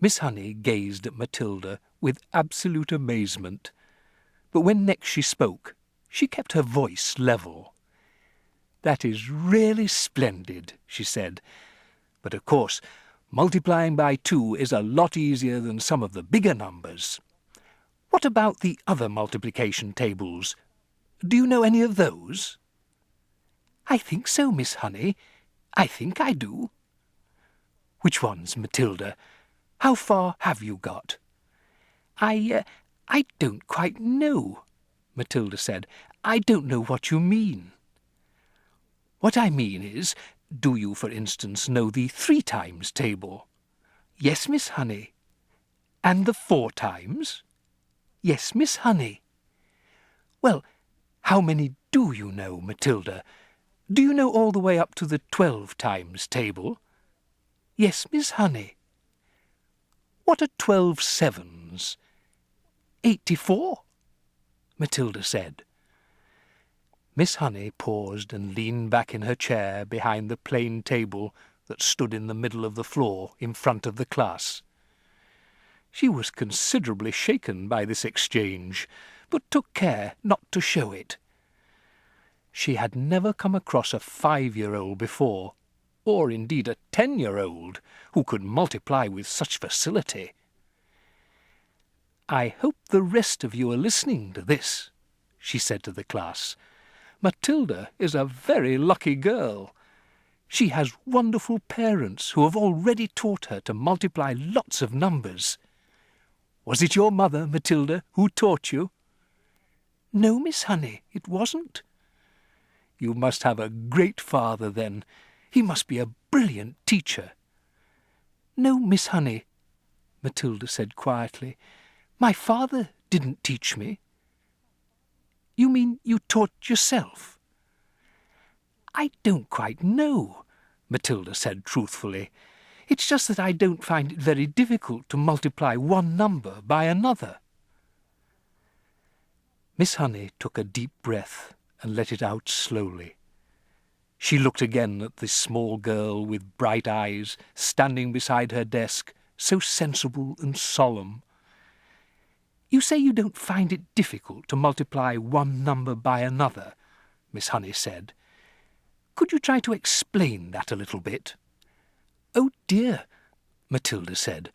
Miss Honey gazed at Matilda with absolute amazement, but when next she spoke, she kept her voice level. "That is really splendid," she said, "but of course multiplying by 2 is a lot easier than some of the bigger numbers. What about the other multiplication tables? Do you know any of those?" "I think so, Miss Honey. I think I do." "Which ones, Matilda? How far have you got?" I don't quite know," Matilda said. "I don't know what you mean." "What I mean is, do you, for instance, know the 3 times table?" "Yes, Miss Honey." "And the 4 times?" "Yes, Miss Honey." "Well, how many do you know, Matilda? Do you know all the way up to the 12 times table?" "Yes, Miss Honey." "What are 12 sevens?" 84, Matilda said. Miss Honey paused and leaned back in her chair behind the plain table that stood in the middle of the floor in front of the class. She was considerably shaken by this exchange, but took care not to show it. She had never come across a 5-year-old before, or indeed a 10-year-old, who could multiply with such facility. "I hope the rest of you are listening to this," she said to the class. "Matilda is a very lucky girl. She has wonderful parents who have already taught her to multiply lots of numbers. Was it your mother, Matilda, who taught you?" "No, Miss Honey, it wasn't." "You must have a great father, then. He must be a brilliant teacher." "No, Miss Honey," Matilda said quietly. "My father didn't teach me." "You mean you taught yourself?" "I don't quite know," Matilda said truthfully. "It's just that I don't find it very difficult to multiply one number by another." Miss Honey took a deep breath and let it out slowly. She looked again at the small girl with bright eyes standing beside her desk, so sensible and solemn. "You say you don't find it difficult to multiply one number by another," Miss Honey said. "Could you try to explain that a little bit?" "Oh dear," Matilda said.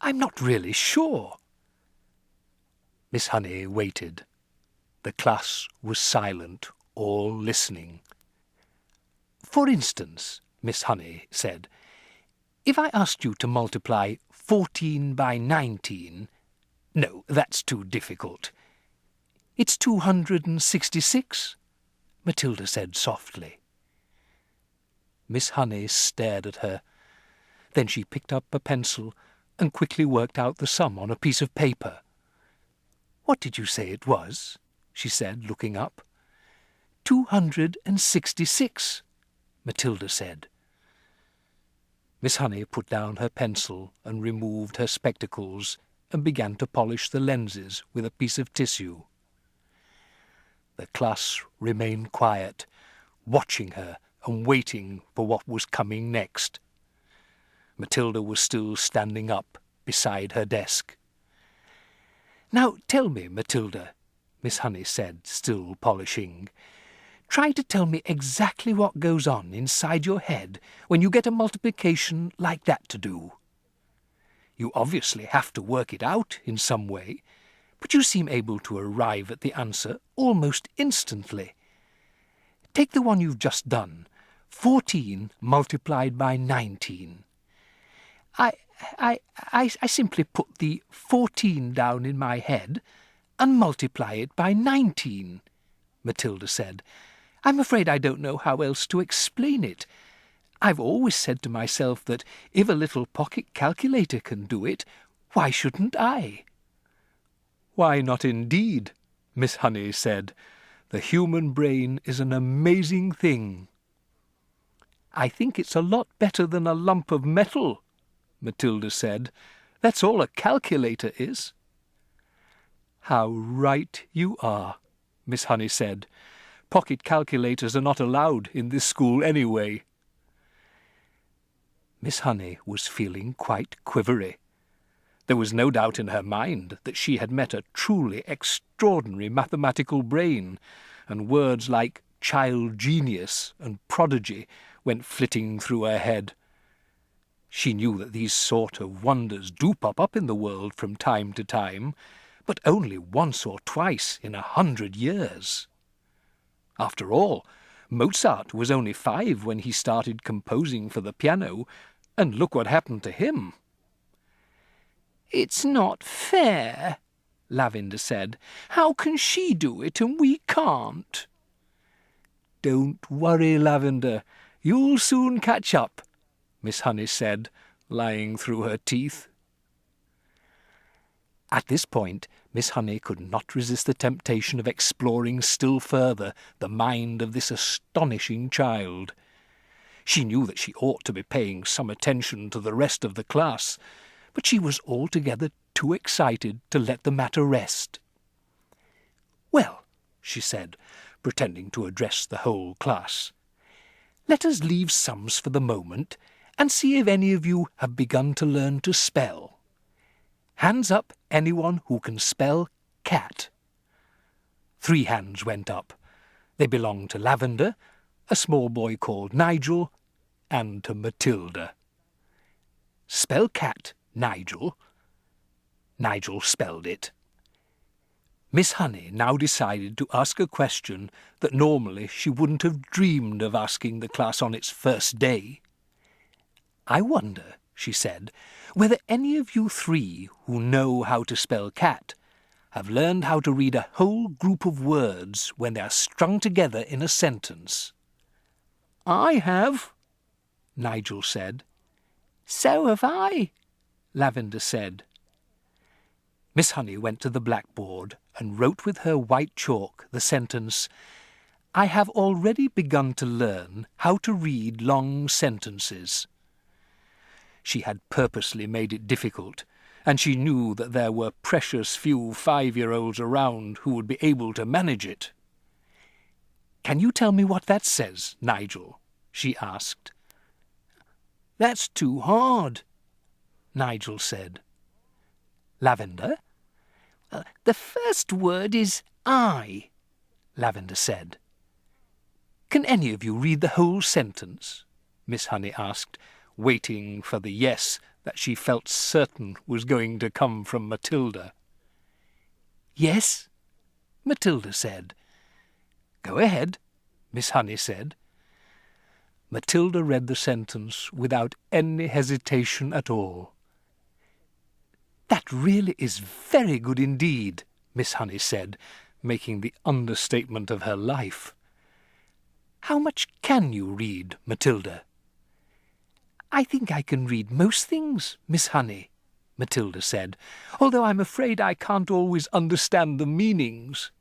"I'm not really sure." Miss Honey waited. The class was silent, all listening. "For instance," Miss Honey said, "if I asked you to multiply 14 by 19... No, that's too difficult." "It's 266, Matilda said softly. Miss Honey stared at her. Then she picked up a pencil and quickly worked out the sum on a piece of paper. "What did you say it was?" she said, looking up. 266, Matilda said. Miss Honey put down her pencil and removed her spectacles and began to polish the lenses with a piece of tissue. The class remained quiet, watching her and waiting for what was coming next. Matilda was still standing up beside her desk. "Now tell me, Matilda," Miss Honey said, still polishing, "try to tell me exactly what goes on inside your head when you get a multiplication like that to do. You obviously have to work it out in some way, but you seem able to arrive at the answer almost instantly. Take the one you've just done, 14 multiplied by 19. I simply put the 14 down in my head and multiply it by 19, Matilda said. "I'm afraid I don't know how else to explain it. I've always said to myself that if a little pocket calculator can do it, why shouldn't I?" "Why not indeed?" Miss Honey said. "The human brain is an amazing thing." "I think it's a lot better than a lump of metal," Matilda said. "That's all a calculator is." "How right you are," Miss Honey said. "Pocket calculators are not allowed in this school anyway." Miss Honey was feeling quite quivery. There was no doubt in her mind that she had met a truly extraordinary mathematical brain, and words like child genius and prodigy went flitting through her head. She knew that these sort of wonders do pop up in the world from time to time, but only once or twice in 100 years. After all, Mozart was only 5 when he started composing for the piano, and look what happened to him. "It's not fair," Lavender said. "How can she do it and we can't?" "Don't worry, Lavender. You'll soon catch up," Miss Honey said, lying through her teeth. At this point, Miss Honey could not resist the temptation of exploring still further the mind of this astonishing child. She knew that she ought to be paying some attention to the rest of the class, but she was altogether too excited to let the matter rest. "Well," she said, pretending to address the whole class, "let us leave sums for the moment and see if any of you have begun to learn to spell. Hands up, anyone who can spell cat." 3 hands went up. They belonged to Lavender, a small boy called Nigel, and to Matilda. "Spell cat, Nigel." Nigel spelled it. Miss Honey now decided to ask a question that normally she wouldn't have dreamed of asking the class on its first day. "I wonder," she said, "whether any of you 3 who know how to spell cat have learned how to read a whole group of words when they are strung together in a sentence." "I have," Nigel said. "So have I," Lavender said. Miss Honey went to the blackboard and wrote with her white chalk the sentence, "I have already begun to learn how to read long sentences." She had purposely made it difficult, and she knew that there were precious few 5-year-olds around who would be able to manage it. "Can you tell me what that says, Nigel?" she asked. "That's too hard," Nigel said. Lavender? "The first word is I," Lavender said. "Can any of you read the whole sentence?" Miss Honey asked, waiting for the yes that she felt certain was going to come from Matilda. "Yes," Matilda said. "Go ahead," Miss Honey said. Matilda read the sentence without any hesitation at all. "That really is very good indeed," Miss Honey said, making the understatement of her life. "How much can you read, Matilda?" "I think I can read most things, Miss Honey," Matilda said, "although I'm afraid I can't always understand the meanings."